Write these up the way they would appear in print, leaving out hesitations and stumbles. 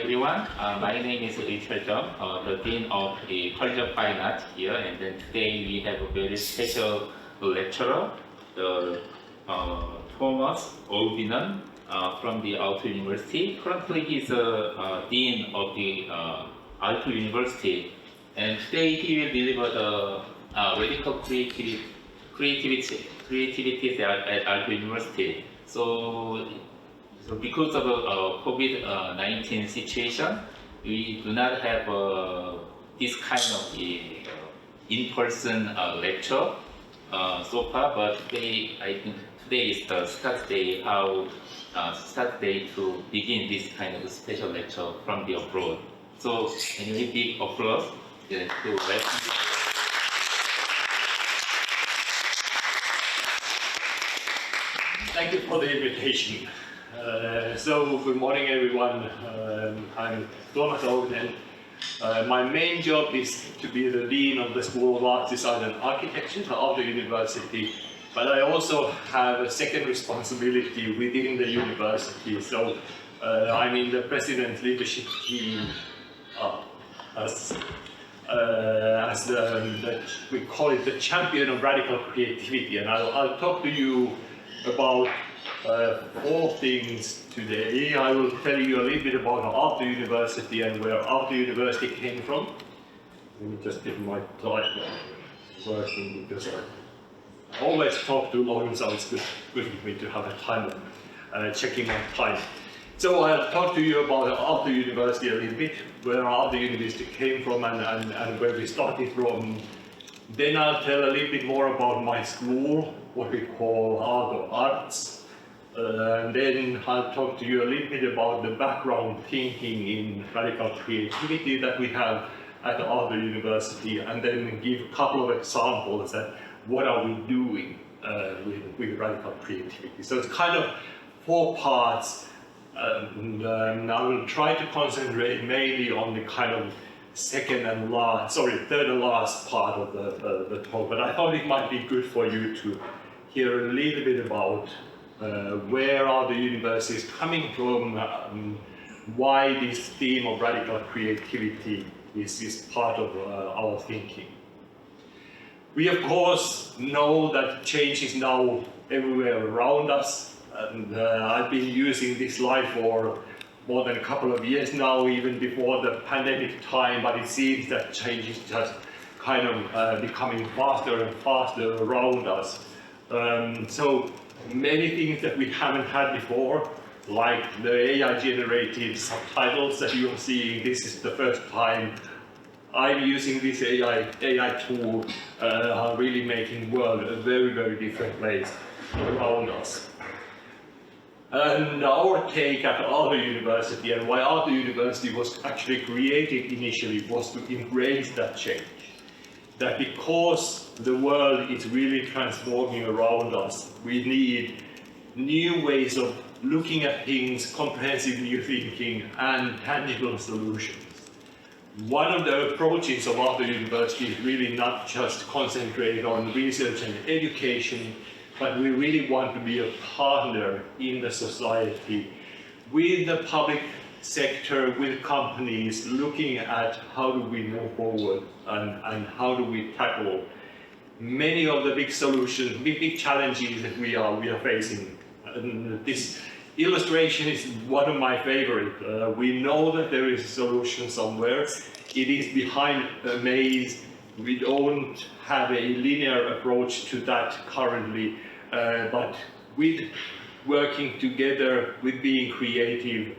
everyone. My name is Richard Jung, the Dean of the College of Fine Arts here, and then today we have a very special lecturer, Tuomas Auvinen from the Aalto University. Currently, he's a Dean of the Aalto University, and today he will deliver the radical creativity at Aalto University. So because of COVID-19 situation, we do not have this kind of in-person lecture so far. But today, I think today is the start day to begin this kind of special lecture from the abroad. So anyway, big applause to welcome. Thank you for the invitation. So good morning everyone. I'm Tuomas Auvinen. My main job is to be the Dean of the School of Art, Design and Architecture at Aalto University, but I also have a second responsibility within the university. So I'm in the President's leadership team we call it the champion of radical creativity, and I'll talk to you about 4 things today. I will tell you a little bit about Aalto University and where Aalto University came from. Let me just get my title working, because I always talk too long, so it's good for me to have a time of checking my time. So I'll talk to you about Aalto University a little bit, where Aalto University came from and where we started from. Then I'll tell a little bit more about my school, what we call Aalto Arts. And then I'll talk to you a little bit about the background thinking in radical creativity that we have at Aalto University, and then give a couple of examples at what are we doing with radical creativity. So it's kind of 4 parts, and I will try to concentrate mainly on the kind of third and last part of the talk, but I thought it might be good for you to hear a little bit about where are the universities coming from, why this theme of radical creativity is part of our thinking. We of course know that change is now everywhere around us, and I've been using this slide for more than a couple of years now, even before the pandemic time, but it seems that change is just kind of becoming faster and faster around us. So many things that we haven't had before, like the AI-generated subtitles that you are seeing. This is the first time I'm using this AI tool, are really making the world a very, very different place around us. And our take at Aalto University, and why Aalto University was actually created initially, was to embrace that change. That because the world is really transforming around us, we need new ways of looking at things, comprehensive new thinking, and tangible solutions. One of the approaches of Aalto University is really not just concentrate on research and education, but we really want to be a partner in the society with the public sector, with companies, looking at how do we move forward and how do we tackle many of the big solutions, big challenges that we are facing. And this illustration is one of my favorite. We know that there is a solution somewhere. It is behind a maze. We don't have a linear approach to that currently, but with working together, with being creative,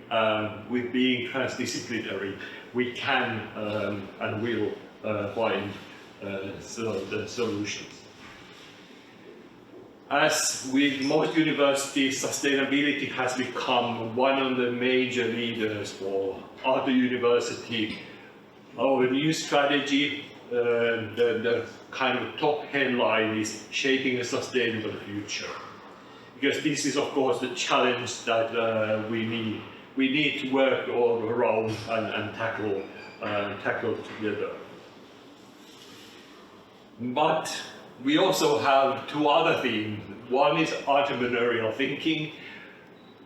with being transdisciplinary, we can and will find the solutions. As with most universities, sustainability has become one of the major leaders for Aalto University. Our new strategy, the kind of top headline is shaping a sustainable future. Because this is of course the challenge that we need to work all around and tackle together. But we also have 2 other themes. One is entrepreneurial thinking,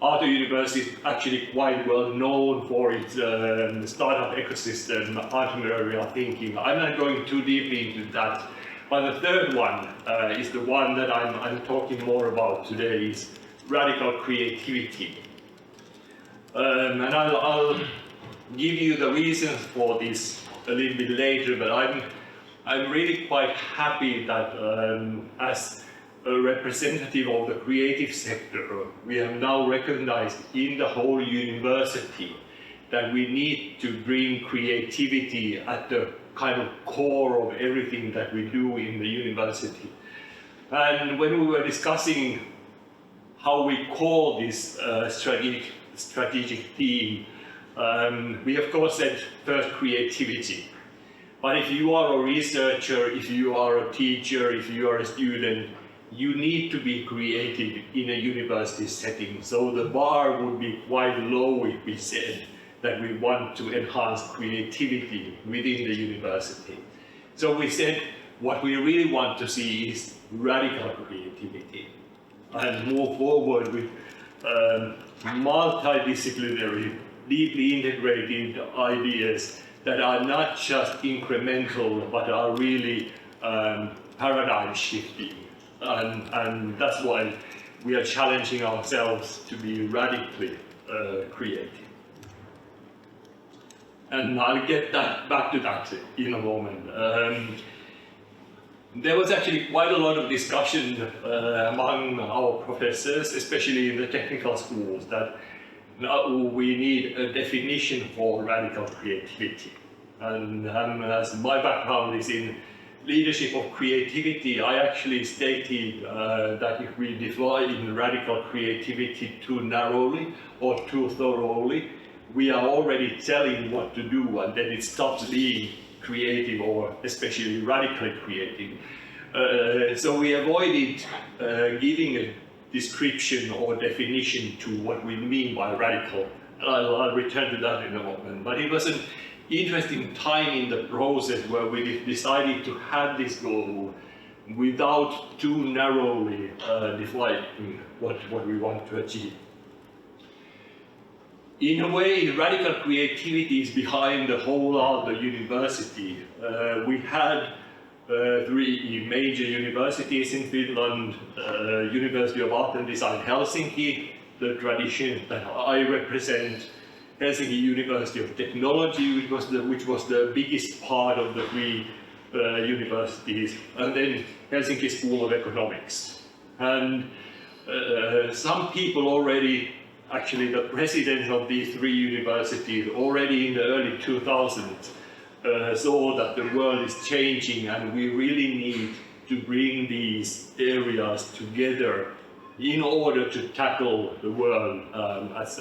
Aalto University is actually quite well known for its startup ecosystem, entrepreneurial thinking. I'm not going too deeply into that, but the third one is the one that I'm talking more about today, is radical creativity. And I'll give you the reasons for this a little bit later, but I'm really quite happy that as a representative of the creative sector, we have now recognized in the whole university that we need to bring creativity at the kind of core of everything that we do in the university. And when we were discussing how we call this strategic theme, we of course said first creativity. But if you are a researcher, if you are a teacher, if you are a student, you need to be creative in a university setting. So the bar would be quite low if we said that we want to enhance creativity within the university. So we said what we really want to see is radical creativity and move forward with multidisciplinary, deeply integrated ideas that are not just incremental but are really paradigm shifting. And that's why we are challenging ourselves to be radically creative. And I'll get back to that in a moment. There was actually quite a lot of discussion among our professors, especially in the technical schools, that now we need a definition for radical creativity. And as my background is in leadership of creativity, I actually stated that if we define radical creativity too narrowly or too thoroughly, we are already telling what to do, and then it stops being creative or especially radically creative. So we avoided giving a description or definition to what we mean by radical. I'll return to that in a moment. But it was an interesting time in the process where we decided to have this goal without too narrowly defining what we want to achieve. In a way, radical creativity is behind the whole Aalto University. We had three major universities in Finland, University of Art and Design Helsinki, the tradition that I represent, Helsinki University of Technology, which was the biggest part of the three universities, and then Helsinki School of Economics. And some people already, actually the presidents of these three universities, already in the early 2000s, saw that the world is changing and we really need to bring these areas together in order to tackle the world as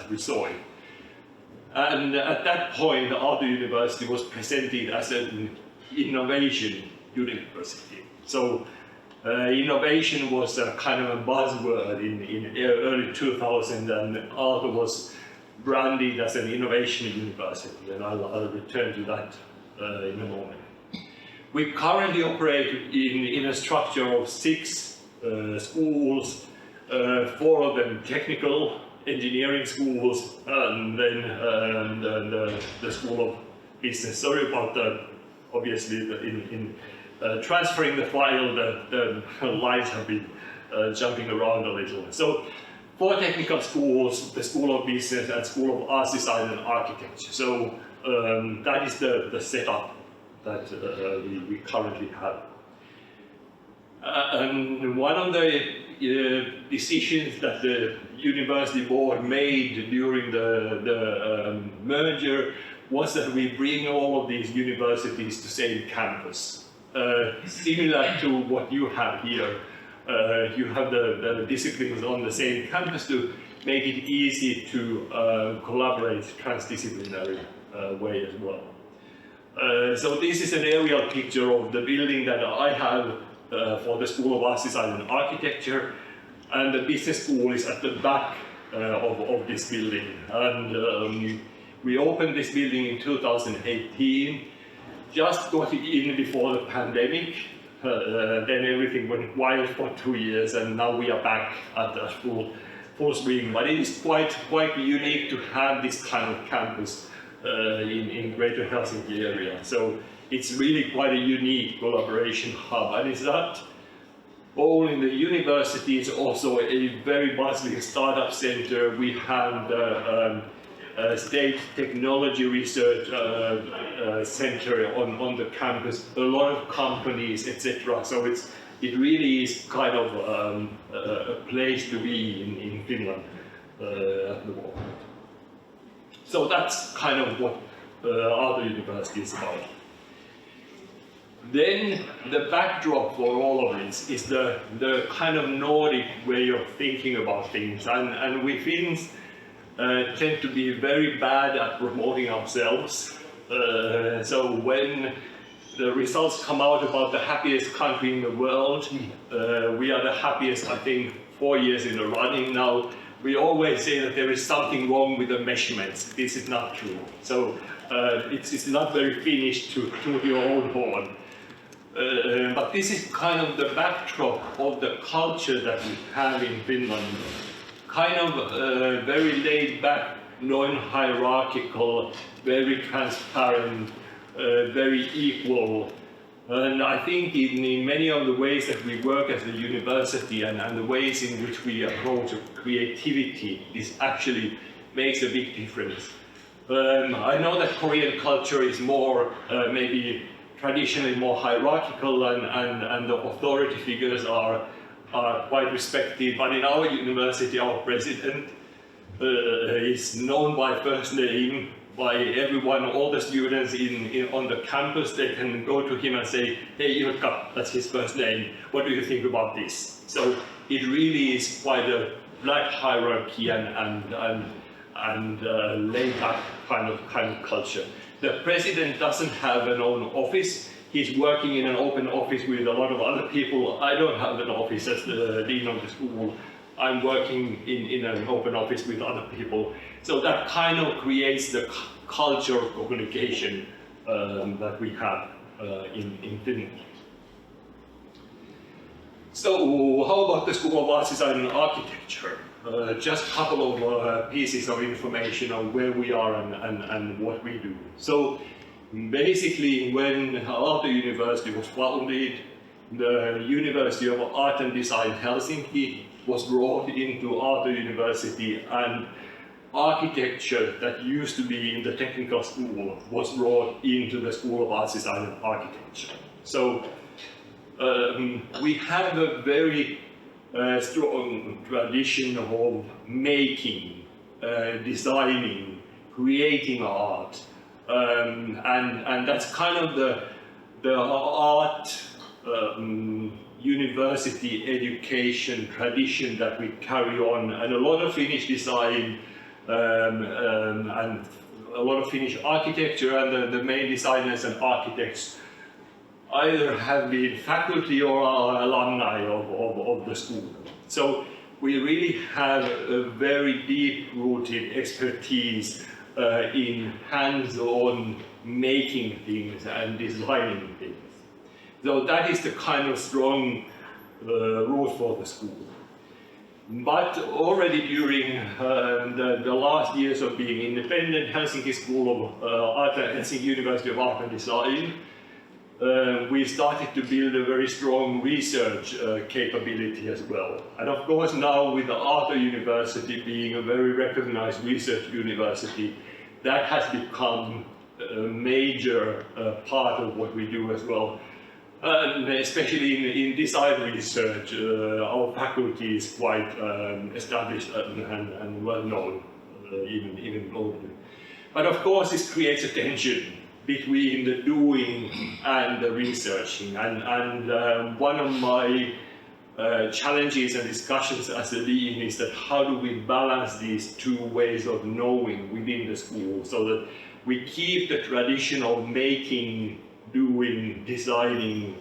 we saw it. And at that point, the Aalto University was presented as an innovation university. So innovation was a kind of a buzzword in early 2000, and Aalto was branded as an innovation university, and I'll return to that in a moment. We currently operate in a structure of 6 schools, 4 of them technical engineering schools, and then the School of Business. Sorry about the, obviously, in transferring the file, the lines have been jumping around a little. So 4 technical schools, the School of Business and School of Arts, Design and Architecture. So that is the setup that we currently have. And one of the decisions that the university board made during the merger was that we bring all of these universities to same campus. Similar to what you have here. You have the disciplines on the same campus to make it easy to collaborate transdisciplinary way as well. So this is an aerial picture of the building that I have for the School of Arts, Design and Architecture, and the business school is at the back of this building. And we opened this building in 2018, just got in before the pandemic. Then everything went wild for 2 years, and now we are back at a full full swing, but it is quite unique to have this kind of campus in Greater Helsinki area. So it's really quite a unique collaboration hub, and it's not only in the university, it's also a very bustling startup center. We have the State Technology Research Center on the campus, a lot of companies, etc. So it really is kind of a place to be in Finland at the moment. So that's kind of what Aalto University is about. Then the backdrop for all of this is the kind of Nordic way of thinking about things, and we Finns tend to be very bad at promoting ourselves. So when the results come out about the happiest country in the world, we are the happiest, I think, 4 years in a running now. We always say that there is something wrong with the measurements. This is not true. So it's not very Finnish to toot your own horn. But this is kind of the backdrop of the culture that we have in Finland. Kind of very laid back, non-hierarchical, very transparent, very equal. And I think in many of the ways that we work as a university and the ways in which we approach creativity, this actually makes a big difference. I know that Korean culture is more maybe traditionally more hierarchical and the authority figures are quite respected, but in our university our president is known by first name by everyone, all the students on the campus. They can go to him and say, hey Ilkka, that's his first name, what do you think about this? So it really is quite a flat hierarchy and laid back kind of culture. The president doesn't have an own office. He's working in an open office with a lot of other people. I don't have an office as the dean of the school. I'm working in an open office with other people. So that kind of creates the culture of communication that we have in Finland. So how about the School of Arts, Design and Architecture? Just a couple of pieces of information on where we are and what we do. So basically, when Aalto University was founded, the University of Art and Design Helsinki was brought into Aalto University, and architecture that used to be in the technical school was brought into the School of Arts, Design and Architecture. So we have a very strong tradition of making, designing, creating art, and that's kind of the art university education tradition that we carry on, and a lot of Finnish design and a lot of Finnish architecture, and the main designers and architects either have been faculty or are alumni of the school. So we really have a very deep-rooted expertise in hands-on making things and designing things. So that is the kind of strong root for the school. But already during the last years of being independent, Helsinki School of Art and Helsinki University of Art and Design, we started to build a very strong research capability as well. And of course now with the Aalto University being a very recognized research university, that has become a major part of what we do as well. Especially in design research, our faculty is quite established and well known, even globally. But of course this creates a tension between the doing and the researching, and one of my challenges and discussions as a dean is that how do we balance these two ways of knowing within the school so that we keep the tradition of making, doing, designing,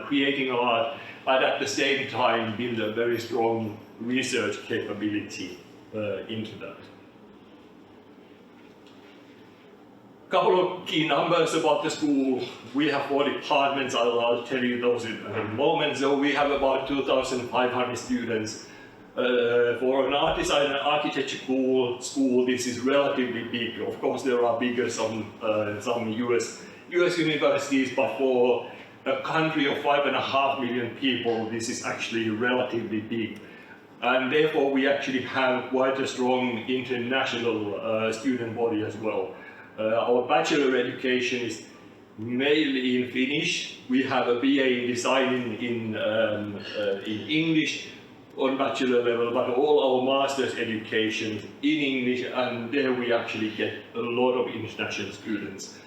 creating art, but at the same time build a very strong research capability into that. Couple of key numbers about the school. We have 4 departments, I'll tell you those in a moment. So we have about 2,500 students For an art design and architecture school, this is relatively big. Of course, there are bigger some US universities, but for a country of 5.5 million people, this is actually relatively big. And therefore, we actually have quite a strong international student body as well. Our bachelor education is mainly in Finnish. We have a BA in design in English on bachelor level, but all our master's education in English, and there we actually get a lot of international students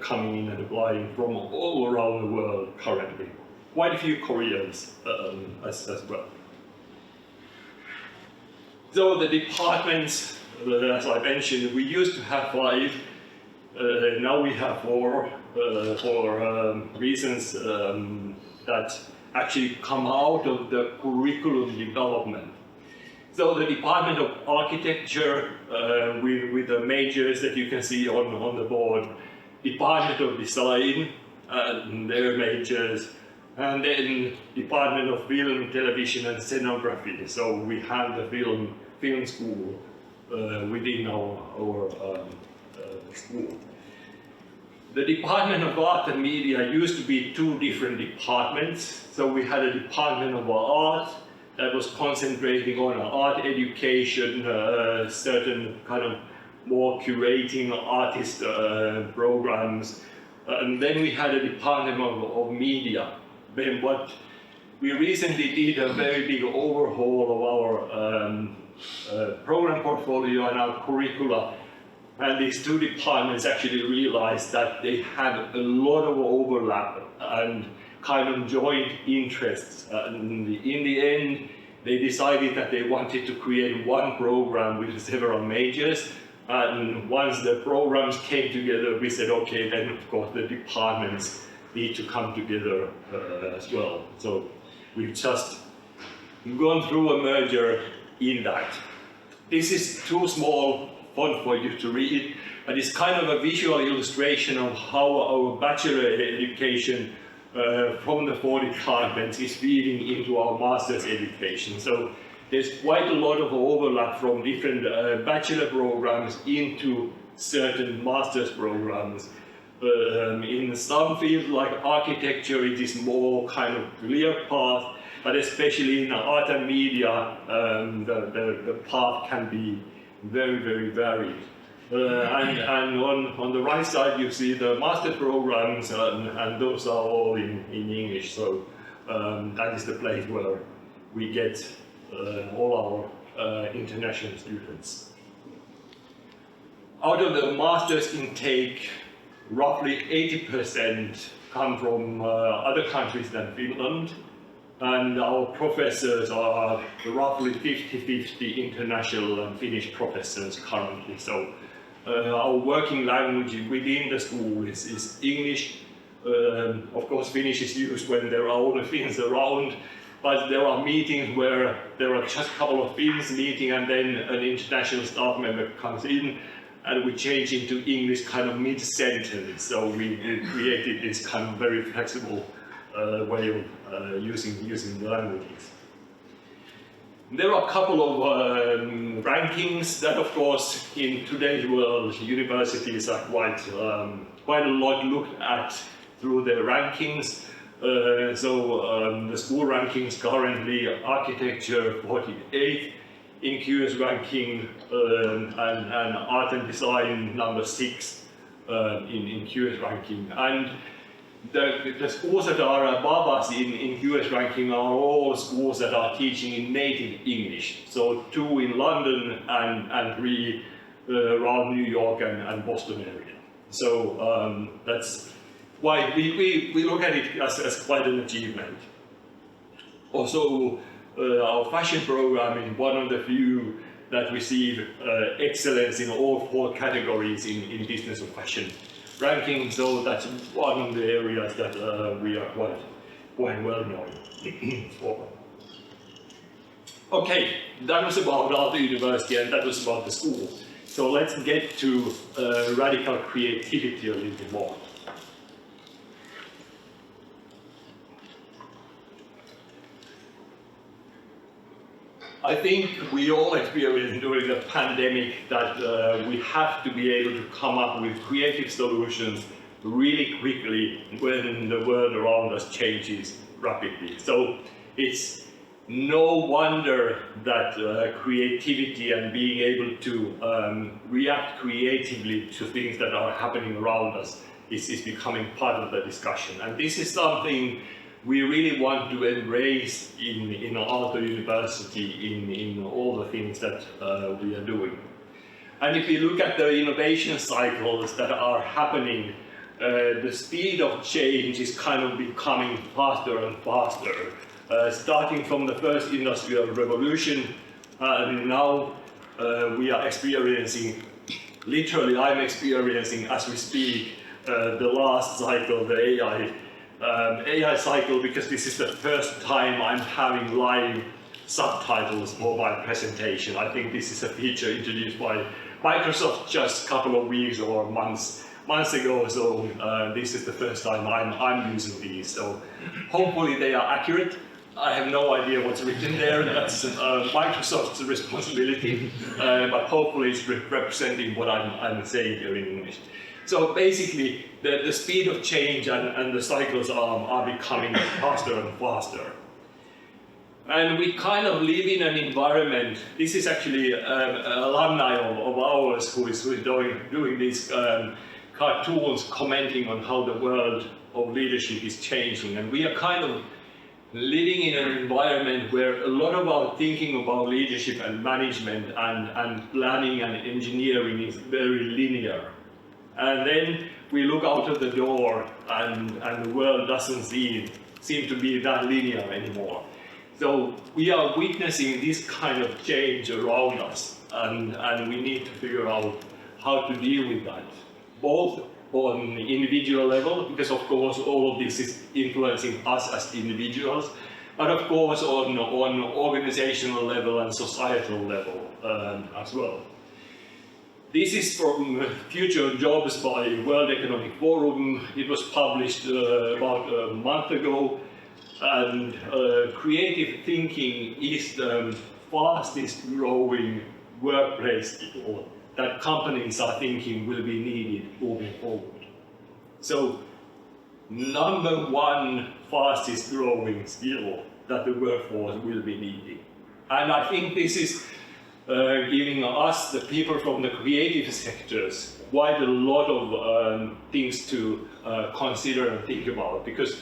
coming in and applying from all around the world currently. Quite a few Koreans as well. So the departments, as I mentioned, we used to have 5, now we have 4 for reasons that actually come out of the curriculum development. So the Department of Architecture with the majors that you can see on the board, Department of Design and their majors, and then Department of Film, Television and Scenography. So we have the film school within our school. The Department of Art and Media used to be 2 different departments. So we had a Department of Art that was concentrating on art education, certain kind of more curating artist programs. And then we had a Department of Media. Then what we recently did a very big overhaul of our program portfolio and our curricula. And these 2 departments actually realized that they had a lot of overlap and kind of joint interests. And in the end, they decided that they wanted to create one program with several majors. And once the programs came together, we said, okay, then of course the departments need to come together as well. So we've just gone through a merger in that. This is too small font for you to read, but it's kind of a visual illustration of how our bachelor education from the 4 departments is feeding into our master's education. So there's quite a lot of overlap from different bachelor programs into certain master's programs. In some fields like architecture, it is more kind of clear path, but especially in art and media, the path can be very, very varied. And on the right side you see the master programs, and those are all in English, so that is the place where we get all our international students. Out of the master's intake, roughly 80% come from other countries than Finland. And our professors are roughly 50-50 international and Finnish professors currently. So our working language within the school is English. Of course, Finnish is used when there are only Finns around, but there are meetings where there are just a couple of Finns meeting and then an international staff member comes in and we change into English kind of mid-sentence. So we created this kind of very flexible way of using the languages. There are a couple of rankings that, of course, in today's world, universities are quite a lot looked at through their rankings. The school rankings currently, architecture 48 in QS ranking, and art and design number 6 in QS ranking. And the schools that are above us in QS ranking are all schools that are teaching in native English. So 2 in London and 3 around New York and Boston area. So that's why we look at it as quite an achievement. Also, our fashion program is one of the few that receive excellence in all 4 categories in business of fashion ranking, so that's one of the areas that we are quite well known for. Okay, that was about Aalto University and that was about the school. So let's get to radical creativity a little bit more. I think we all experienced during the pandemic that we have to be able to come up with creative solutions really quickly when the world around us changes rapidly. So it's no wonder that creativity and being able to react creatively to things that are happening around us is becoming part of the discussion. And this is something we really want to embrace in Aalto University in all the things that we are doing. And if you look at the innovation cycles that are happening, the speed of change is kind of becoming faster and faster. Starting from the first industrial revolution, and now we are experiencing, literally I'm experiencing as we speak, the last cycle, the AI cycle, because this is the first time I'm having live subtitles for my presentation. I think this is a feature introduced by Microsoft just a couple of weeks or months ago, so this is the first time I'm using these. So hopefully they are accurate. I have no idea what's written there, that's Microsoft's responsibility, but hopefully it's representing what I'm saying here in English. So basically, the speed of change and the cycles are becoming faster and faster. And we kind of live in an environment, this is actually an alumni of ours who is doing these cartoons commenting on how the world of leadership is changing. And we are kind of living in an environment where a lot of our thinking about leadership and management and planning and engineering is very linear. And then we look out of the door and the world doesn't seem to be that linear anymore. So we are witnessing this kind of change around us, and we need to figure out how to deal with that, both on the individual level, because of course all of this is influencing us as individuals, but of course on organizational level and societal level as well. This is from Future Jobs by World Economic Forum. It was published about a month ago, and creative thinking is the fastest growing workplace skill that companies are thinking will be needed moving forward. So, number one fastest growing skill that the workforce will be needing. And I think this is giving us, the people from the creative sectors, quite a lot of things to consider and think about, because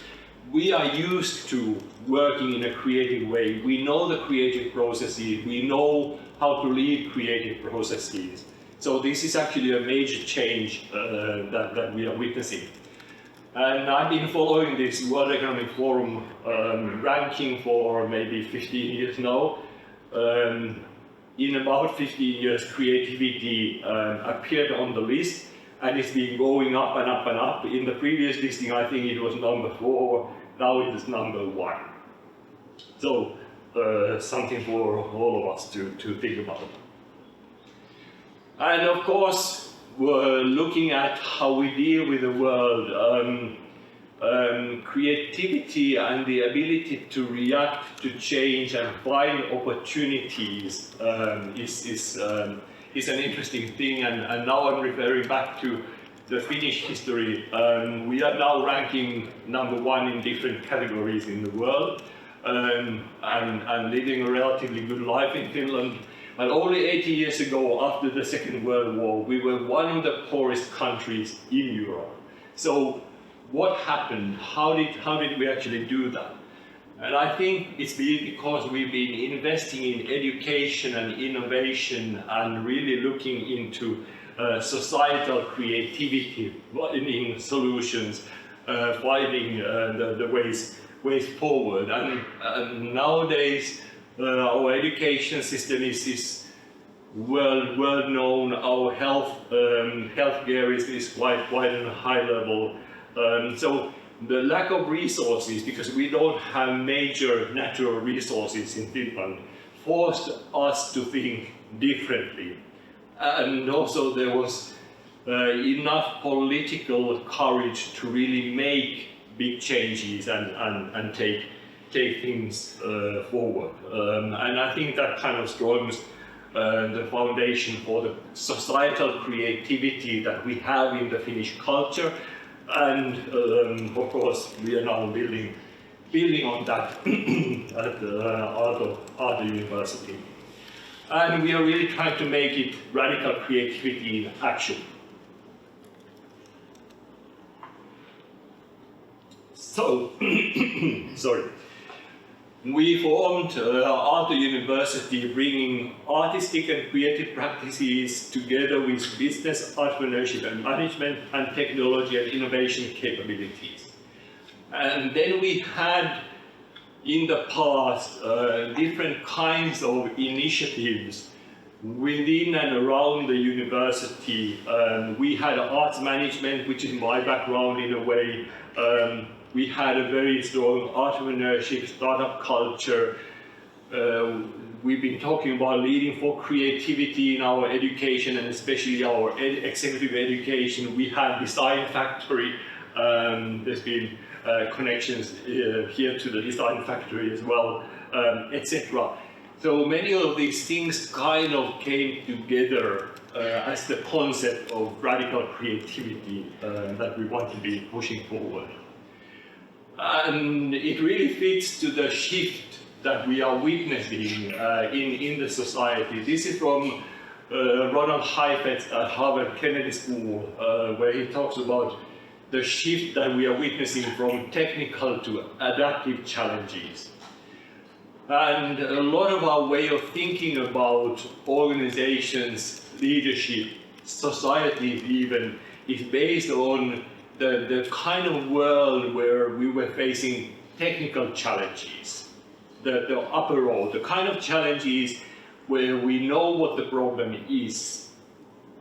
we are used to working in a creative way. We know the creative processes, we know how to lead creative processes. So this is actually a major change that we are witnessing. And I've been following this World Economic Forum ranking for maybe 15 years now. In about 15 years, creativity appeared on the list, and it's been going up and up and up. In the previous listing, I think it was number 4, now it is number 1. So, something for all of us to think about. And of course, we're looking at how we deal with the world. Creativity and the ability to react to change and find opportunities is an interesting thing, and now I'm referring back to the Finnish history. We are now ranking number 1 in different categories in the world, and living a relatively good life in Finland. But only 80 years ago, after the Second World War, we were one of the poorest countries in Europe. So what happened? How did we actually do that? And I think it's because we've been investing in education and innovation and really looking into societal creativity, finding solutions, finding the ways forward. And nowadays, our education system is well known. Our healthcare is quite on a high level. So the lack of resources, because we don't have major natural resources in Finland, forced us to think differently. And also there was enough political courage to really make big changes and take take things forward. And I think that kind of strengthens the foundation for the societal creativity that we have in the Finnish culture. And of course, we are now building on that at Aalto University. And we are really trying to make it radical creativity in action. So, sorry. We formed Aalto University, bringing artistic and creative practices together with business, entrepreneurship and management, and technology and innovation capabilities. And then we had, in the past, different kinds of initiatives within and around the university. We had arts management, which is my background in a way. We had a very strong entrepreneurship, startup culture. We've been talking about leading for creativity in our education, and especially our executive education. We had Design Factory. There's been connections here to the Design Factory as well, etc. So many of these things kind of came together as the concept of radical creativity that we want to be pushing forward. And it really fits to the shift that we are witnessing in the society. This is from Ronald Heifetz at Harvard Kennedy School, where he talks about the shift that we are witnessing from technical to adaptive challenges. And a lot of our way of thinking about organizations, leadership, society even, is based on the kind of world where we were facing technical challenges, the upper road, the kind of challenges where we know what the problem is,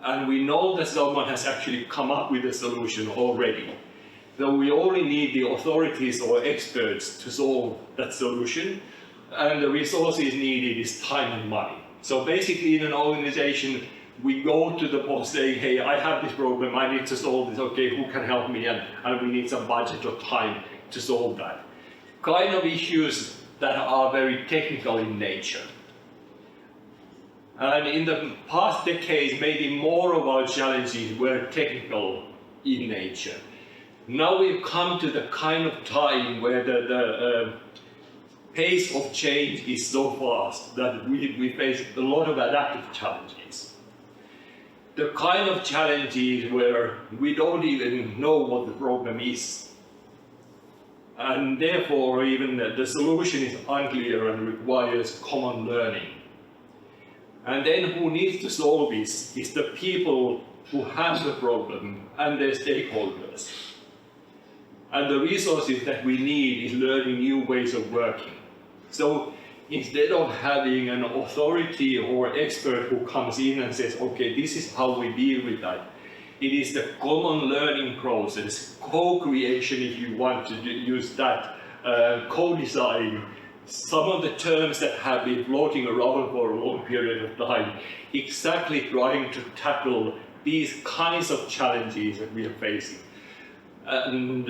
and we know that someone has actually come up with a solution already. So we only need the authorities or experts to solve that solution, and the resources needed is time and money. So basically in an organization, we go to the boss saying, hey, I have this problem, I need to solve this, okay, who can help me? And we need some budget or time to solve that. Kind of issues that are very technical in nature. And in the past decades, maybe more of our challenges were technical in nature. Now we've come to the kind of time where the pace of change is so fast that we face a lot of adaptive challenges. The kind of challenges where we don't even know what the problem is. And therefore, even the solution is unclear and requires common learning. And then who needs to solve this is the people who have the problem and their stakeholders. And the resources that we need is learning new ways of working. So instead of having an authority or expert who comes in and says, okay, this is how we deal with that, it is the common learning process, co-creation if you want to use that, co-design, some of the terms that have been floating around for a long period of time, exactly trying to tackle these kinds of challenges that we are facing. And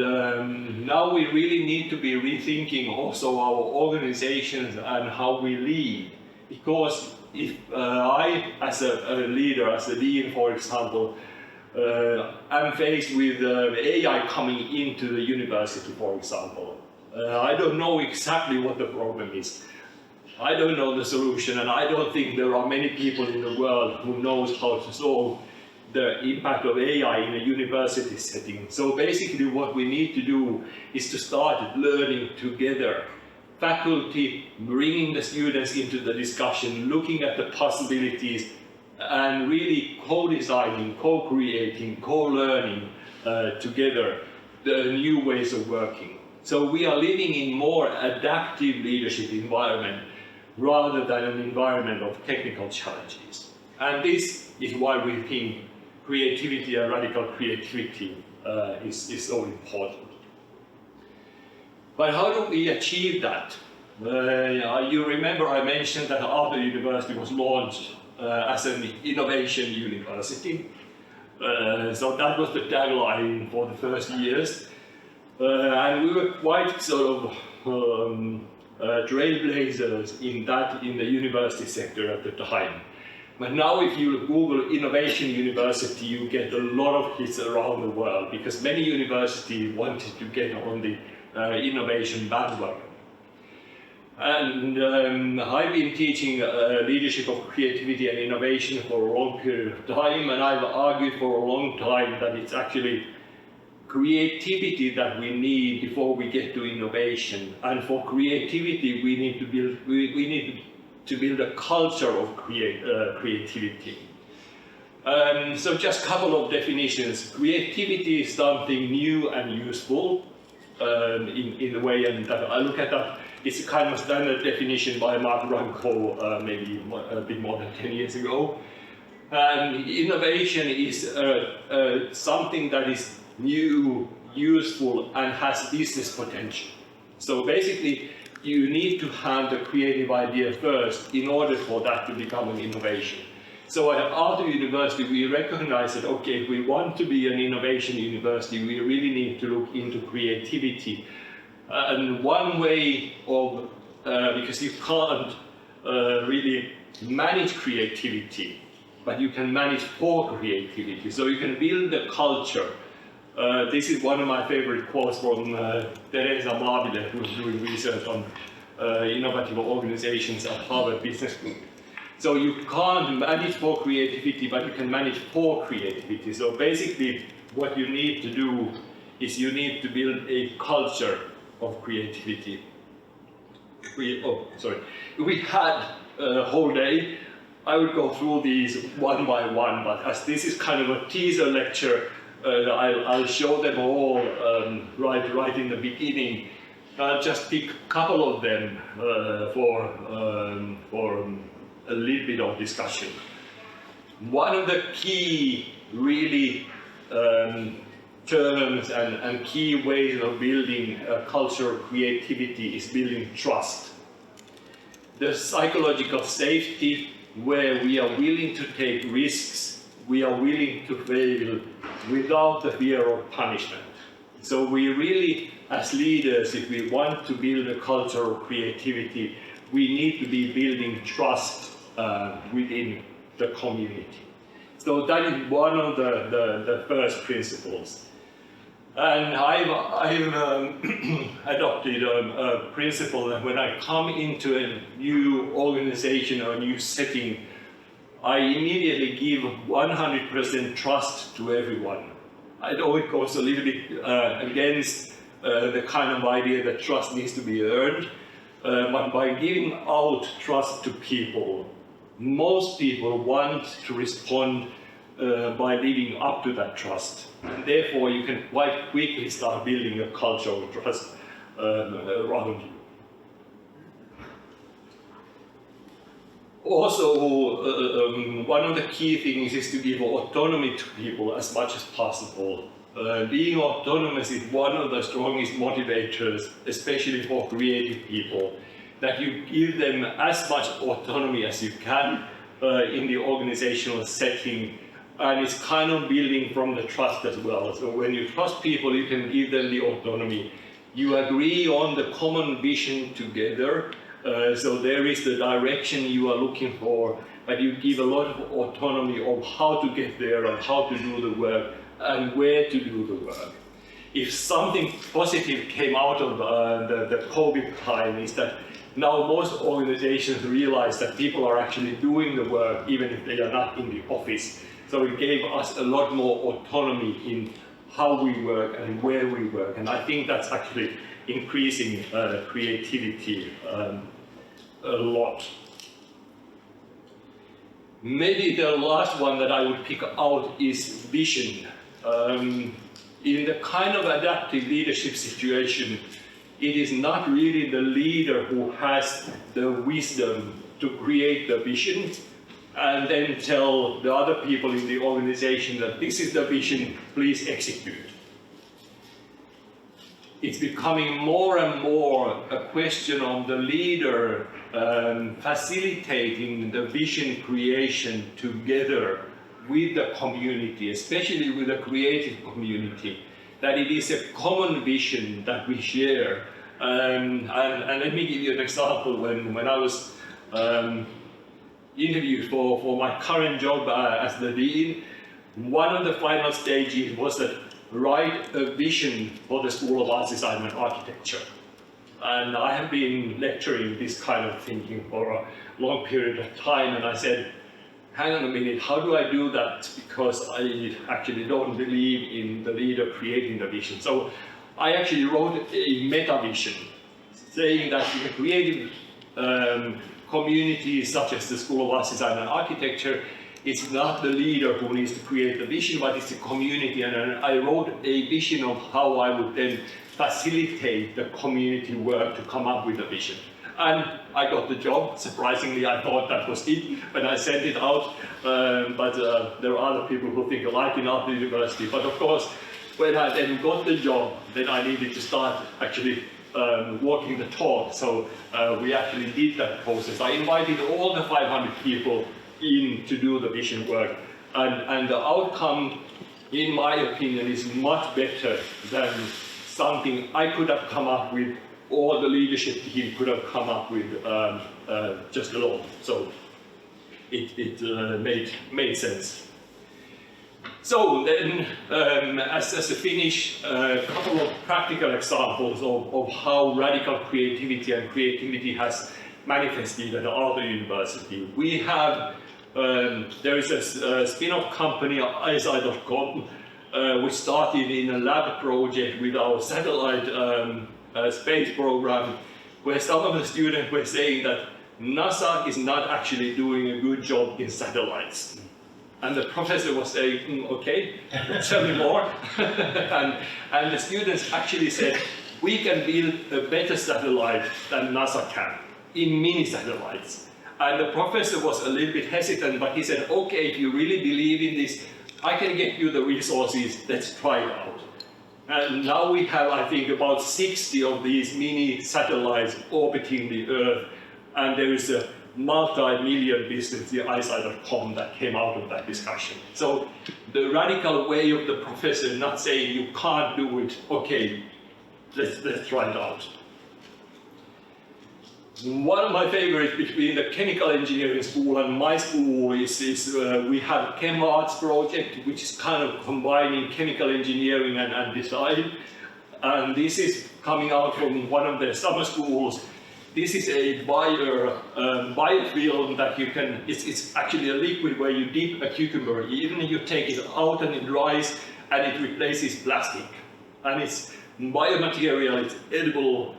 now we really need to be rethinking also our organizations and how we lead. Because if I, as a leader, as a dean, for example, I'm faced with AI coming into the university, for example. I don't know exactly what the problem is. I don't know the solution, and I don't think there are many people in the world who knows how to solve the impact of AI in a university setting. So basically what we need to do is to start learning together. Faculty bringing the students into the discussion, looking at the possibilities, and really co-designing, co-creating, co-learning together the new ways of working. So we are living in more adaptive leadership environment rather than an environment of technical challenges. And this is why we think creativity and radical creativity is so important. But how do we achieve that? You remember I mentioned that Aalto University was launched as an innovation university. So that was the tagline for the first years. And we were quite sort of trailblazers in the university sector at the time. But now if you Google Innovation University, you get a lot of hits around the world because many universities wanted to get on the innovation bandwagon. And I've been teaching leadership of creativity and innovation for a long period of time, and I've argued for a long time that it's actually creativity that we need before we get to innovation. And for creativity, we need to build a culture of creativity. So just a couple of definitions. Creativity is something new and useful in the way, and I look at that. It's a kind of standard definition by Mark Runco maybe a bit more than 10 years ago. And innovation is something that is new, useful, and has business potential. So basically, you need to have the creative idea first in order for that to become an innovation. So at Aalto University, we recognize that, okay, if we want to be an innovation university, we really need to look into creativity. And one way of, because you can't really manage creativity, but you can manage for creativity. So you can build a culture. This is one of my favorite quotes from Teresa Marville, who's doing research on innovative organizations at Harvard Business School. So you can't manage for creativity, but you can manage for creativity. So basically, what you need to do is you need to build a culture of creativity. If we had a whole day, I would go through these one by one, but as this is kind of a teaser lecture, I'll show them all right in the beginning. I'll just pick a couple of them for a little bit of discussion. One of the key, really, terms and key ways of building a culture of creativity is building trust. The psychological safety where we are willing to take risks, we are willing to fail without the fear of punishment. So we really, as leaders, if we want to build a culture of creativity, we need to be building trust within the community. So that is one of the first principles. And I've adopted a principle that when I come into a new organization or a new setting, I immediately give 100% trust to everyone. I know it goes a little bit against the kind of idea that trust needs to be earned, but by giving out trust to people, most people want to respond by living up to that trust. And therefore, you can quite quickly start building a culture of trust around you. Also, one of the key things is to give autonomy to people as much as possible. Being autonomous is one of the strongest motivators, especially for creative people, that you give them as much autonomy as you can in the organizational setting. And it's kind of building from the trust as well. So when you trust people, you can give them the autonomy. You agree on the common vision together. So there is the direction you are looking for, but you give a lot of autonomy of how to get there and how to do the work and where to do the work. If something positive came out of the COVID time is that now most organizations realize that people are actually doing the work even if they are not in the office. So it gave us a lot more autonomy in how we work and where we work. And I think that's actually increasing creativity a lot. Maybe the last one that I would pick out is vision. In the kind of adaptive leadership situation, it is not really the leader who has the wisdom to create the vision and then tell the other people in the organization that this is the vision, please execute. It's becoming more and more a question of the leader facilitating the vision creation together with the community, especially with the creative community, that it is a common vision that we share. And let me give you an example. When I was interviewed for my current job as the dean, one of the final stages was that write a vision for the School of Arts, Design and Architecture. And I have been lecturing this kind of thinking for a long period of time, and I said, hang on a minute, how do I do that? Because I actually don't believe in the leader creating the vision. So I actually wrote a meta vision saying that in a creative communities such as the School of Arts, Design and Architecture, it's not the leader who needs to create the vision, but it's the community. And I wrote a vision of how I would then facilitate the community work to come up with a vision. And I got the job. Surprisingly, I thought that was it when I sent it out. But there are other people who think alike in Aalto University. But of course, when I then got the job, then I needed to start actually walking the talk. So we actually did that process. I invited all the 500 people in to do the vision work. And the outcome, in my opinion, is much better than something I could have come up with or the leadership team could have come up with just alone. So it made sense. So then, as a finish, a couple of practical examples of how radical creativity and creativity has manifested at Aalto University. We have, there is a spin-off company, ISI.com, which started in a lab project with our satellite space program, where some of the students were saying that NASA is not actually doing a good job in satellites. And the professor was saying, okay, tell me more. and the students actually said, we can build a better satellite than NASA can, in mini satellites. And the professor was a little bit hesitant, but he said, okay, if you really believe in this, I can get you the resources, let's try it out. And now we have, I think, about 60 of these mini satellites orbiting the Earth, and there is a multi-million business, the ISI.com, that came out of that discussion. So the radical way of the professor not saying you can't do it, okay, let's try it out. One of my favorites between the chemical engineering school and my school is we have Chem Arts project, which is kind of combining chemical engineering and design. And this is coming out from one of the summer schools. This is a biofilm that you can, it's actually a liquid where you dip a cucumber. Even you take it out and it dries and it replaces plastic. And it's biomaterial, it's edible.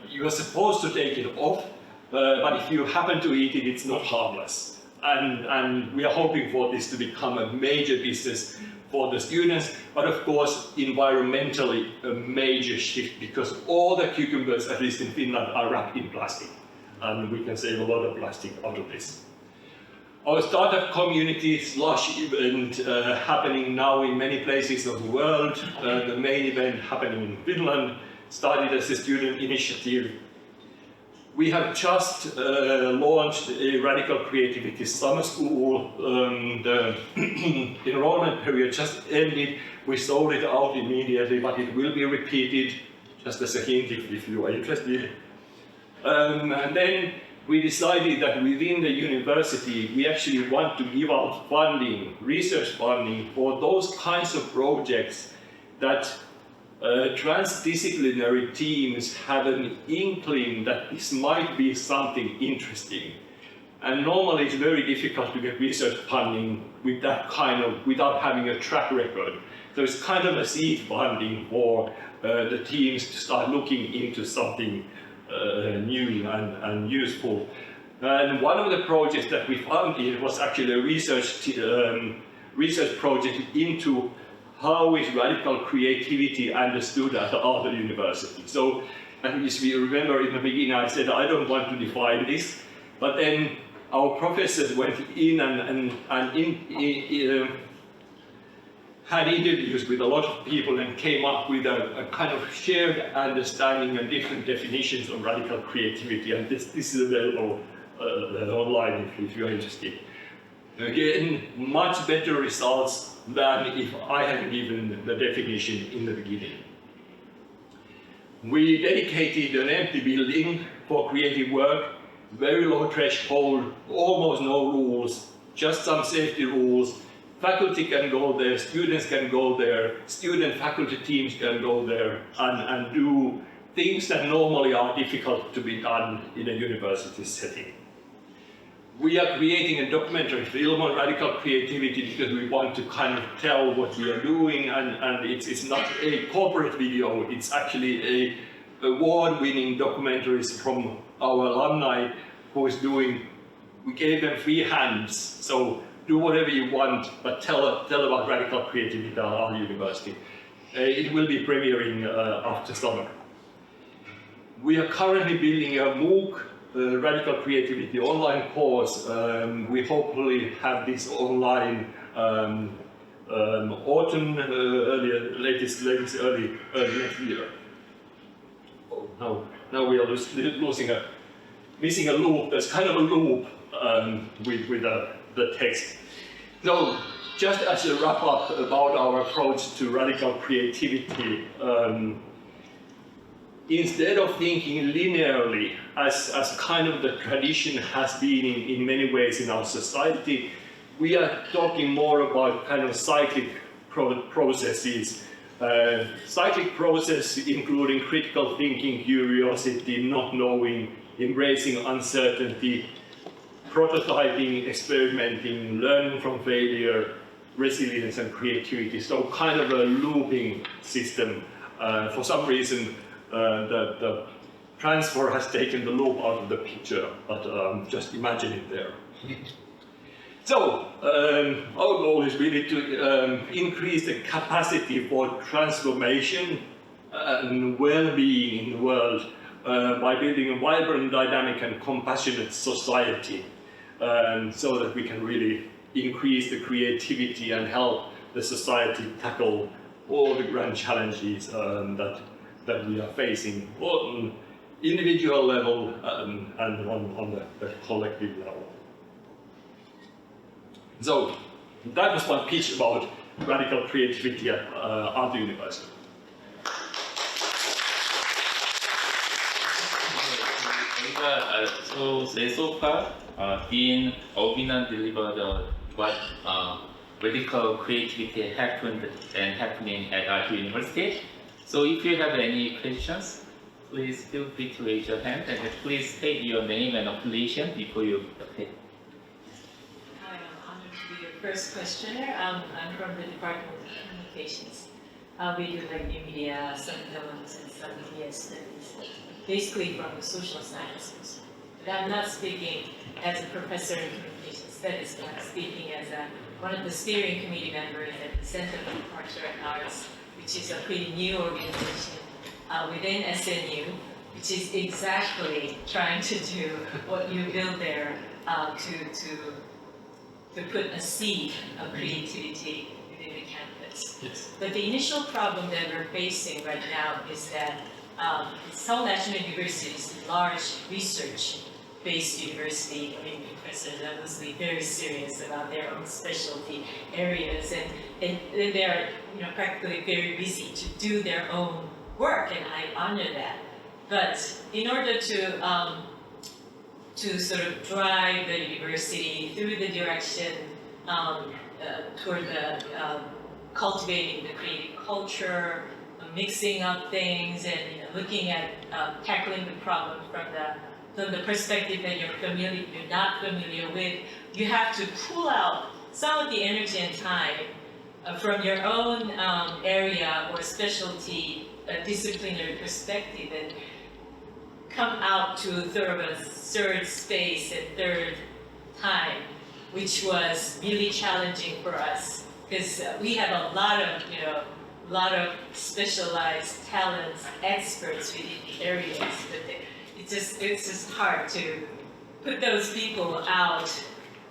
You are supposed to take it off, but if you happen to eat it, it's not harmless. And we are hoping for this to become a major business for the students, but of course, environmentally, a major shift, because all the cucumbers, at least in Finland, are wrapped in plastic. And we can save a lot of plastic out of this. Our startup community slush event happening now in many places of the world. The main event happening in Finland started as a student initiative. We have just launched a Radical Creativity Summer School. The enrollment period just ended. We sold it out immediately, but it will be repeated, just as a hint if you are interested. And then we decided that within the university, we actually want to give out funding, research funding, for those kinds of projects that transdisciplinary teams have an inkling that this might be something interesting. And normally it's very difficult to get research funding with that kind of, without having a track record. So it's kind of a seed funding for the teams to start looking into something new and useful. And one of the projects that we funded was actually a research project into how is radical creativity understood at Aalto University. So, and as we remember in the beginning, I said I don't want to define this, but then our professors went in and had interviews with a lot of people and came up with a kind of shared understanding and different definitions of radical creativity, and this is available online if you're interested. Again, much better results than if I had given the definition in the beginning. We dedicated an empty building for creative work, very low threshold, almost no rules, just some safety rules. Faculty can go there, students can go there, student-faculty teams can go there and do things that normally are difficult to be done in a university setting. We are creating a documentary film on radical creativity because we want to kind of tell what we are doing, and it's not a corporate video, it's actually a award-winning documentaries from our alumni who is doing, we gave them free hands, so do whatever you want, but tell about radical creativity at our university. It will be premiering after summer. We are currently building a MOOC, Radical Creativity online course. We hopefully have this online autumn, early next year. Oh, now we are missing a loop. There's kind of a loop with the text. So, just as a wrap up about our approach to radical creativity, instead of thinking linearly, as kind of the tradition has been in many ways in our society, we are talking more about kind of cyclic processes. Cyclic process including critical thinking, curiosity, not knowing, embracing uncertainty, prototyping, experimenting, learning from failure, resilience and creativity. So kind of a looping system. For some reason, the transfer has taken the loop out of the picture, but just imagine it there. So, our goal is really to increase the capacity for transformation and well-being in the world by building a vibrant, dynamic and compassionate society, so that we can really increase the creativity and help the society tackle all the grand challenges that we are facing, both on individual level and on the collective level. So, that was my pitch about radical creativity at Aalto University. So far, Dean Auvinen delivered what radical creativity happened and happening at Aalto University. So if you have any questions, please feel free to raise your hand and please state your name and affiliation before you okay. Hi, I'm honored to be your first questioner. I'm from the Department of Communications. We do like new media, some films, and some media studies, basically from the social sciences. But I'm not speaking as a professor in communication studies, but I'm speaking as one of the steering committee members at the Center for Culture and Arts, which is a pretty new organization within SNU, which is exactly trying to do what you build there to put a seed of creativity within the campus. Yes. But the initial problem that we're facing right now is that Seoul National University is a large research-based university. I mean, professors are obviously very serious about their own specialty areas, and they're practically very busy to do their own work, and I honor that. But in order to sort of drive the university through the direction toward the cultivating the creative culture, mixing up things, and looking at tackling the problem from the perspective that you're not familiar with, you have to pull out some of the energy and time from your own area or specialty disciplinary perspective and come out to sort of a third space and third time, which was really challenging for us because we have a lot of specialized talents, experts within the areas, but it's just hard to put those people out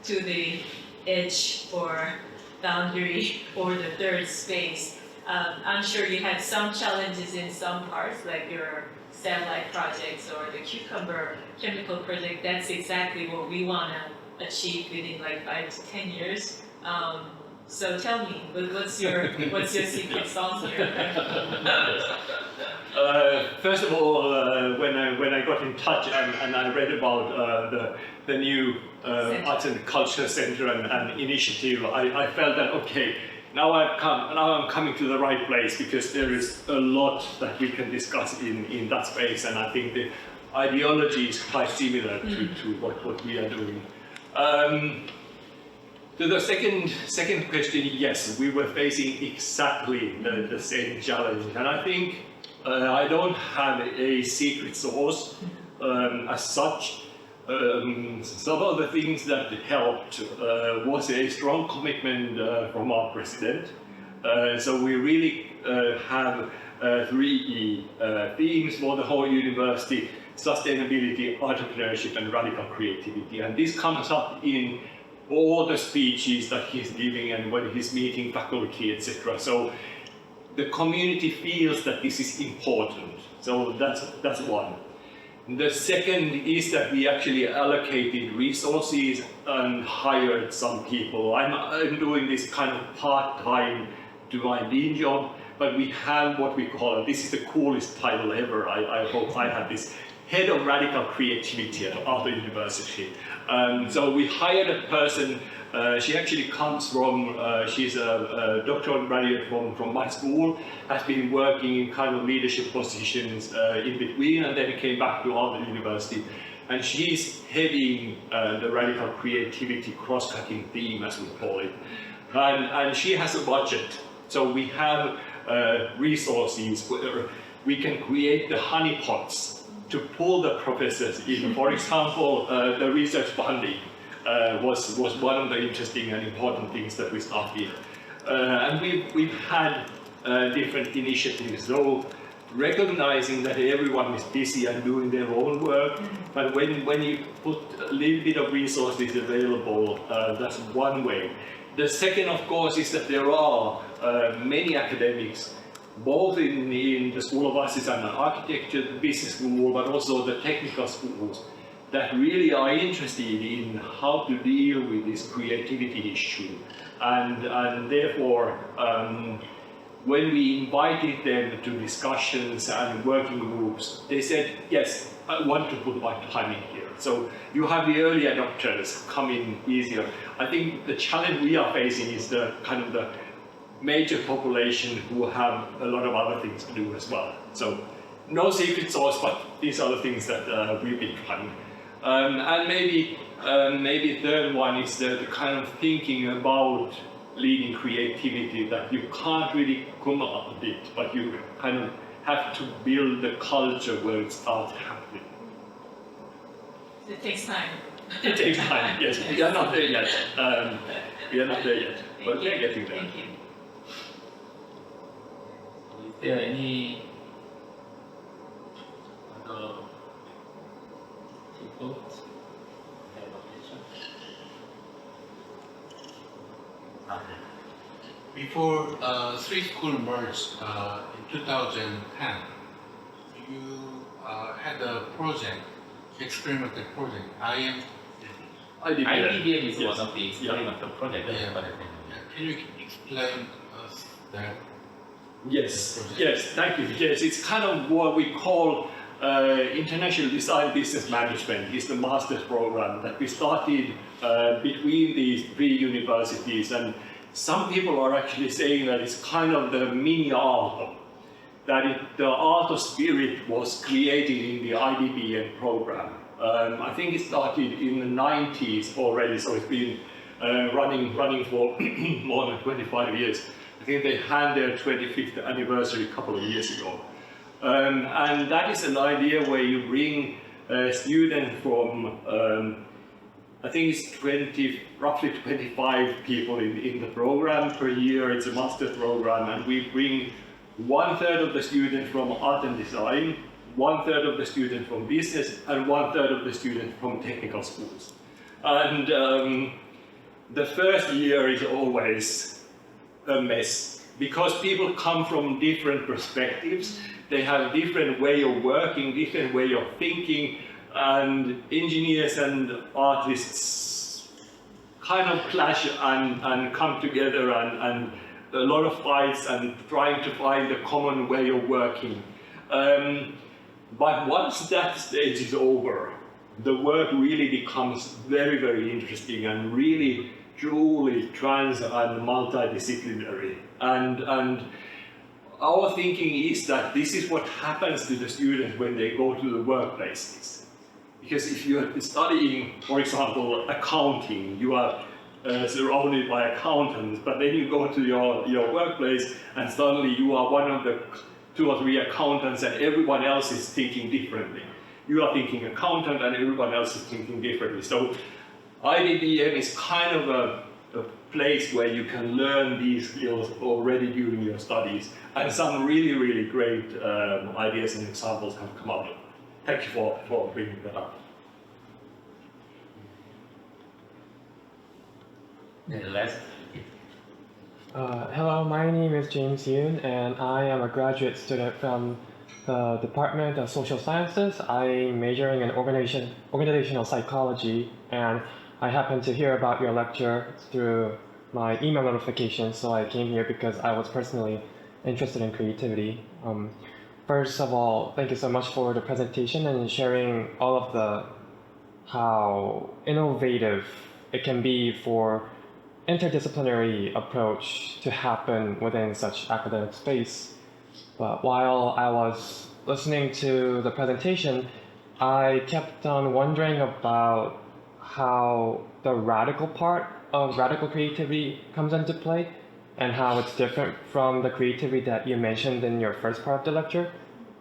to the edge or boundary or the third space. I'm sure you had some challenges in some parts, like your satellite projects or the cucumber chemical project. That's exactly what we want to achieve within like 5 to 10 years. So tell me, what's your secret sauce here? First of all, when I got in touch and I read about the new Arts and Culture Center and initiative, I felt that okay, now I'm coming to the right place, because there is a lot that we can discuss in that space, and I think the ideology is quite similar to what we are doing. To the second question, yes, we were facing exactly the same challenge, and I think I don't have a secret sauce as such. Some of the things that helped was a strong commitment from our president. So we really have 3 themes for the whole university: sustainability, entrepreneurship, and radical creativity. And this comes up in all the speeches that he's giving and when he's meeting faculty, etc. So the community feels that this is important. So that's one. The second is that we actually allocated resources and hired some people. I'm doing this kind of part-time to my dean job, but we have what we call, this is the coolest title ever, I hope I have this, Head of Radical Creativity at Aalto University. So we hired a person, she actually comes from, she's a doctoral graduate from my school, has been working in kind of leadership positions in between, and then came back to Aalto University. And she's heading the Radical Creativity cross-cutting theme, as we call it. And she has a budget. So we have resources where we can create the honeypots to pull the professors in. For example, the research funding was one of the interesting and important things that we started. And we've had different initiatives. So recognizing that everyone is busy and doing their own work, but when you put a little bit of resources available, that's one way. The second, of course, is that there are many academics, both in the School of Arts and Architecture, the business school, but also the technical schools, that really are interested in how to deal with this creativity issue. And therefore, when we invited them to discussions and working groups, they said, yes, I want to put my time in here. So you have the early adopters come in easier. I think the challenge we are facing is the kind of the major population who have a lot of other things to do as well. So no secret sauce, but these are the things that we've been trying. And maybe third one is the kind of thinking about leading creativity, that you can't really come up with it, but you kind of have to build the culture where it starts happening. It takes time. It takes time, yes. We are not there yet. We are not there yet, but we're getting there. Thank you. Is there any other people have a question? Before three schools merged in 2010, you had a project, experimental project, IDBM is one of the experimental projects. Yeah. Can you explain us that? Yes, yes, thank you. Yes, it's kind of what we call International Design Business Management. It's the master's program that we started between these 3 universities, and some people are actually saying that it's kind of the mini Aalto, that the Aalto spirit was created in the IDBM program. I think it started in the 90s already, so it's been running for more than 25 years. I think they had their 25th anniversary a couple of years ago. And that is an idea where you bring students from, I think it's roughly 25 people in the program per year. It's a master's program, and we bring 1/3 of the students from art and design, 1/3 of the students from business, and 1/3 of the students from technical schools. And the first year is always a mess, because people come from different perspectives. They have different way of working, different way of thinking, and engineers and artists kind of clash and come together and a lot of fights and trying to find a common way of working. But once that stage is over, the work really becomes very, very interesting and really truly trans and multidisciplinary. And our thinking is that this is what happens to the students when they go to the workplaces. Because if you're studying, for example, accounting, you are surrounded by accountants, but then you go to your workplace and suddenly you are one of the 2 or 3 accountants and everyone else is thinking differently. You are thinking accountant and everyone else is thinking differently. So IDDM is kind of a place where you can learn these skills already during your studies, and some really, really great ideas and examples have come out. Thank you for bringing that up. And last. Hello, my name is James Yoon, and I am a graduate student from the Department of Social Sciences. I'm majoring in organizational psychology, and I happened to hear about your lecture through my email notification, so I came here because I was personally interested in creativity. First of all, thank you so much for the presentation and sharing all of how innovative it can be for interdisciplinary approach to happen within such academic space. But while I was listening to the presentation, I kept on wondering about how the radical part of radical creativity comes into play and how it's different from the creativity that you mentioned in your first part of the lecture.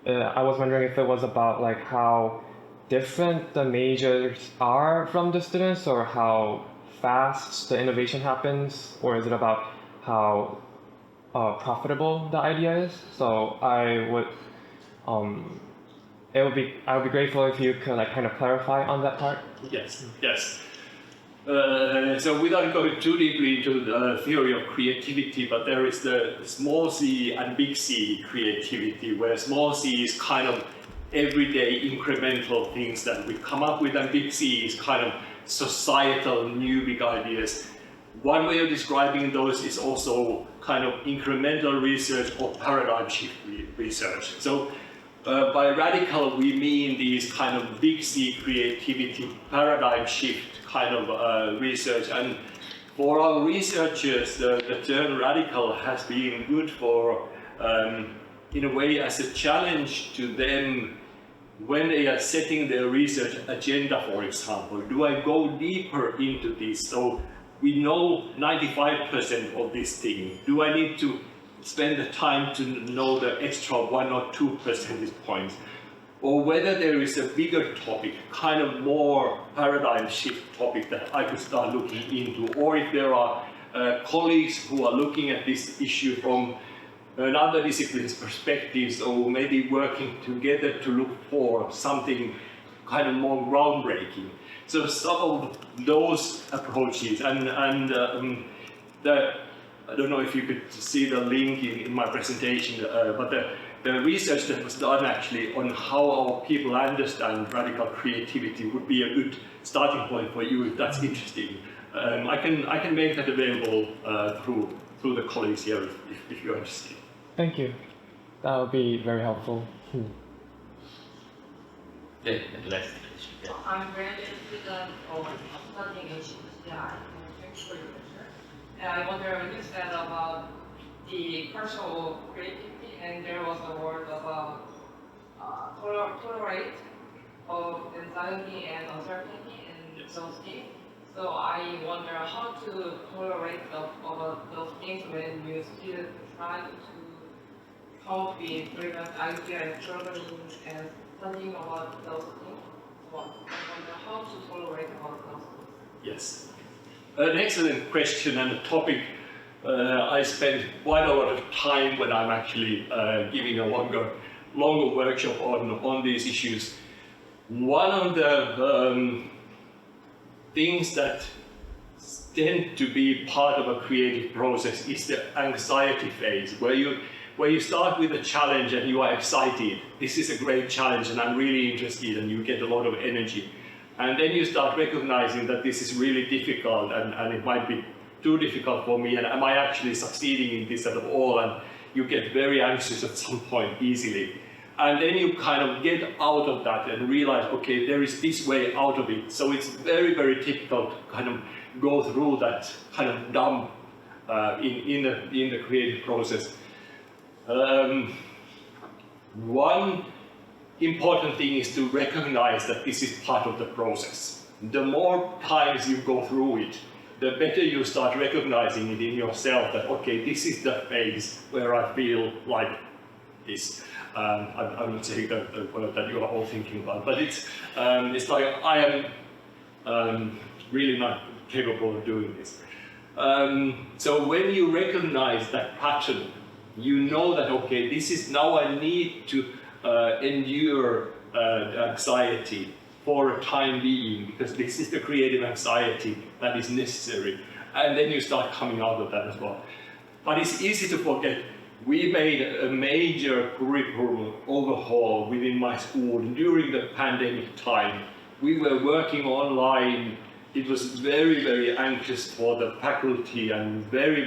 I was wondering if it was about like how different the majors are from the students, or how fast the innovation happens, or is it about how profitable the idea is? So I would be grateful if you could like kind of clarify on that part. Yes. So without going too deeply into the theory of creativity, but there is the small c and big C creativity, where small c is kind of everyday incremental things that we come up with, and big C is kind of societal new big ideas. One way of describing those is also kind of incremental research or paradigm shift research. So by radical we mean these kind of big C creativity, paradigm shift kind of research. And for our researchers, the term radical has been good for, in a way, as a challenge to them when they are setting their research agenda, for example. Do I go deeper into this? So we know 95% of this thing. Do I need to spend the time to know the extra 1 or 2 percentage points? Or whether there is a bigger topic, kind of more paradigm shift topic that I could start looking into, or if there are colleagues who are looking at this issue from another discipline's perspectives, or maybe working together to look for something kind of more groundbreaking. So some of those approaches, and I don't know if you could see the link in my presentation, but the research that was done actually on how our people understand radical creativity would be a good starting point for you if that's interesting. I can make that available through the colleagues here if you're interested. Thank you. That would be very helpful. I'm very interested in studying HCI. Thanks for your lecture. And I wonder, you said about the personal creativity, and there was a word about tolerate of anxiety and uncertainty in those things. So I wonder how to tolerate those things when you still try to cope with prevent anxiety and struggling and studying about those things. So I wonder how to tolerate about those things. Yes. An excellent question and a topic I spend quite a lot of time when I'm actually giving a longer workshop on these issues. One of the things that tend to be part of a creative process is the anxiety phase, where you start with a challenge and you are excited. This is a great challenge and I'm really interested, and you get a lot of energy. And then you start recognizing that this is really difficult and it might be too difficult for me, and am I actually succeeding in this at all? And you get very anxious at some point easily. And then you kind of get out of that and realize, okay, there is this way out of it. So it's very, very difficult to kind of go through that kind of dump in the creative process. One important thing is to recognize that this is part of the process. The more times you go through it, the better you start recognizing it in yourself that, okay, this is the phase where I feel like this. I'm not saying that the word that you are all thinking about, but it's like I am really not capable of doing this. So when you recognize that pattern, you know that, okay, this is now I need to endure anxiety for a time being, because this is the creative anxiety that is necessary. And then you start coming out of that as well. But it's easy to forget. We made a major curriculum overhaul within my school during the pandemic time. We were working online. It was very, very anxious for the faculty and very